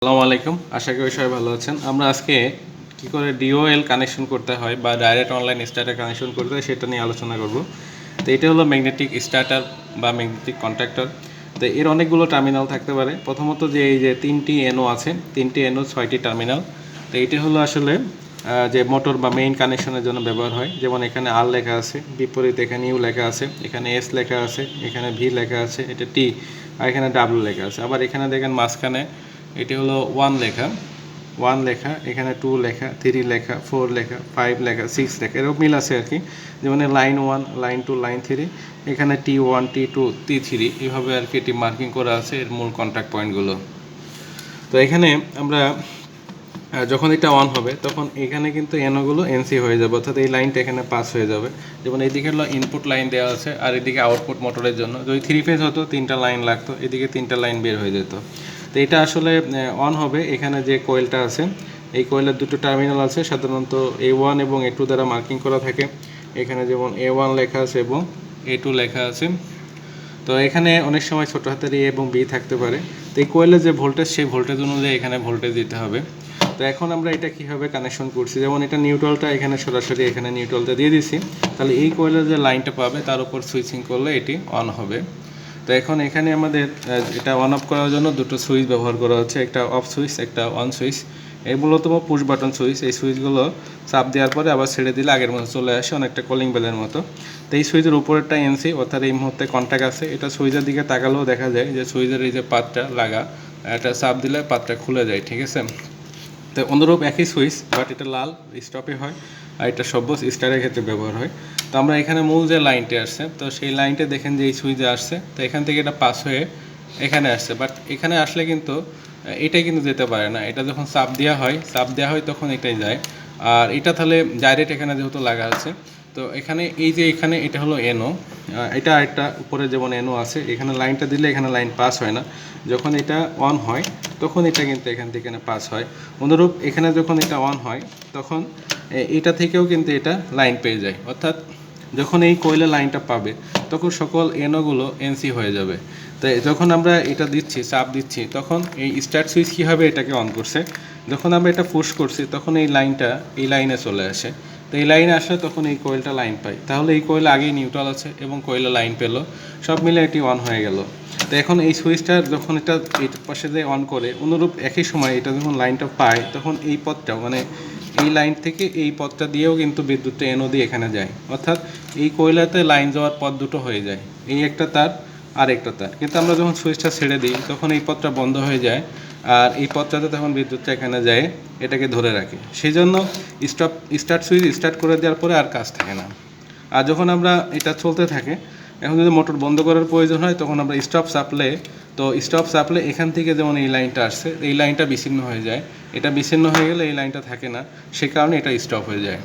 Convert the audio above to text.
আসসালামু আলাইকুম, আশা করি সবাই ভালো আছেন। আমরা আজকে কি করে ডিওএল কানেকশন করতে হয় বা ডাইরেক্ট অনলাইন স্টার্টার কানেকশন করতে হয় সেটা নিয়ে আলোচনা করব। তো এটা হলো ম্যাগনেটিক স্টার্টার বা ম্যাগনেটিক কন্ট্যাক্টর। তো এর অনেকগুলো টার্মিনাল থাকতে পারে। প্রথমত যে এই যে 3টি এনও আছে, 3টি এনও 6টি টার্মিনাল। তো এইটা হলো আসলে যে মোটর বা মেইন কানেকশনের জন্য ব্যবহার হয়। যেমন এখানে আর লেখা আছে, বিপরীত এখানে ইউ লেখা আছে, এখানে এস লেখা আছে, এখানে ভি লেখা আছে, এটা টি, আর এখানে ডাব্লিউ লেখা আছে। আবার এখানে দেখেন মাঝখানে এটি হলো 1 লেখা, এখানে 2 লেখা, 3 লেখা, 4 লেখা, 5 লেখা, 6 লেখা, এরকম মিল আছে আর কি। যেমন লাইন 1, লাইন 2, লাইন 3, এখানে T1, T2, T3 এইভাবে আর কি এটি মার্কিং করা আছে এর মূল কন্ট্যাক্ট পয়েন্টগুলো। তো এখানে আমরা যখন এটা অন হবে তখন এখানে কিন্তু এনওগুলো এনসি হয়ে যাবে, অর্থাৎ এই লাইনটা এখানে পাস হয়ে যাবে। যেমন এইদিকে হলো ইনপুট লাইন দেওয়া আছে আর এদিকে আউটপুট মোটরের জন্য। যদি 3 ফেজ হতো 3টা লাইন লাগতো, এদিকে 3টা লাইন বের হয়ে যেত। তো এটা আসলে অন হবে। এখানে যে কোয়েলটা আছে, এই কোয়েলের দুটো টার্মিনাল আছে, সাধারণত A1 এবং A2 দ্বারা মার্কিং করা থাকে। এখানে যেমন A1 লেখা আছে এবং A2 লেখা আছে। তো এখানে অনেক সময় ছোটো হাতের এ এবং বি থাকতে পারে। তো এই কোয়েলের যে ভোল্টেজ, সেই ভোল্টেজ অনুযায়ী এখানে ভোল্টেজ দিতে হবে। তো এখন আমরা এটা কীভাবে কানেকশন করছি, যেমন এটা নিউট্রালটা এখানে সরাসরি এখানে নিউট্রালটা দিয়ে দিছি, তাহলে এই কোয়েলের যে লাইনটা পাবে তার উপর সুইচিং করলে এটি অন হবে। তো এখন এখানে আমাদের এটা অন অফ করার জন্য দুটো সুইচ ব্যবহার করা হচ্ছে, একটা অফ সুইচ, একটা অন সুইচ। এই মূলত পুশ বাটন সুইচ। এই সুইচগুলো চাপ দেওয়ার পরে আবার ছেড়ে দিলে আগের মতো চলে আসে, অনেকটা কলিং বেলের মতো। তো এই সুইচের উপরেরটা এনসি, অর্থাৎ এই মুহূর্তে কন্ট্যাক্ট আছে। এটা সুইচের দিকে তাকালেও দেখা যায় যে সুইচের এই যে পাতটা লাগা, এটা চাপ দিলে পাতটা খুলে যায়, ঠিক আছে। তো অনুরূপ একই সুইচ, বাট এটা লাল স্টপে হয় আর এটা সবুজ স্টারের ক্ষেত্রে ব্যবহার হয়। তো আমরা এখানে মূল যে লাইনটি আসছে, তো সেই লাইনটা দেখেন যে এই সুইচে আসছে, তো এখান থেকে এটা পাস হয়ে এখানে আসছে। বাট এখানে আসলে কিন্তু এটাই কিন্তু যেতে পারে না। এটা যখন চাপ দেওয়া হয় তখন এটাই যায়। আর এটা তাহলে ডাইরেক্ট এখানে যেহেতু লাগা আছে, তো এখানে এই যে এখানে এটা হলো এনও, এটা একটা উপরে যেমন এনও আছে, এখানে লাইনটা দিলে এখানে লাইন পাস হয় না। যখন এটা অন হয় তখন এটা কিন্তু এখান থেকে পাস হয়। অনুরূপ এখানে যখন এটা অন হয় তখন এটা থেকেও কিন্তু এটা লাইন পেয়ে যায়, অর্থাৎ যখন এই কোয়েলে লাইনটা পাবে তখন সকল এনওগুলো এনসি হয়ে যাবে। তাই যখন আমরা এটা দিচ্ছি, চাপ দিচ্ছি, তখন এই স্টার্ট সুইচ কী হবে, এটাকে অন করছে। যখন আমরা এটা পুশ করছি তখন এই লাইনটা এই লাইনে চলে আসে। তো এই লাইনে আসলে তখন এই কোয়েলটা লাইন পায়। তাহলে এই কোয়েল আগেই নিউট্রাল আছে এবং কোয়েলে লাইন পেল, সব মিলে এটি অন হয়ে গেল। তো এখন এই সুইচটা যখন এটা এই পাশে দিয়ে অন করে, অনুরূপ একই সময় এটা যখন লাইনটা পায় তখন এই পথটা মানে এই লাইন থেকে এই পথটা দিয়েও কিন্তু বিদ্যুৎটা এনও দিয়ে এখানে যায়, অর্থাৎ এই কোয়েলাতে লাইন যাওয়ার পথ দুটো হয়ে যায়, এই একটা তার আর একটা তার। কিন্তু আমরা যখন সুইচটা ছেড়ে দিই তখন এই পথটা বন্ধ হয়ে যায় আর এই পথটাতে তখন বিদ্যুৎটা এখানে যায়, এটাকে ধরে রাখে। সেই জন্য স্টার্ট সুইচ স্টার্ট করে দেওয়ার পরে আর কাজ থাকে না। আর যখন আমরা এটা চলতে থাকে, এখন যদি মোটর বন্ধ করার প্রয়োজন হয় তখন আমরা স্টপ চাপলে এখান থেকে যেমন এই লাইনটা আসছে, এই লাইনটা বিচ্ছিন্ন হয়ে যায়। এটা বিচ্ছিন্ন হয়ে গেলে এই লাইনটা থাকে না, সে কারণে এটা স্টপ হয়ে যায়।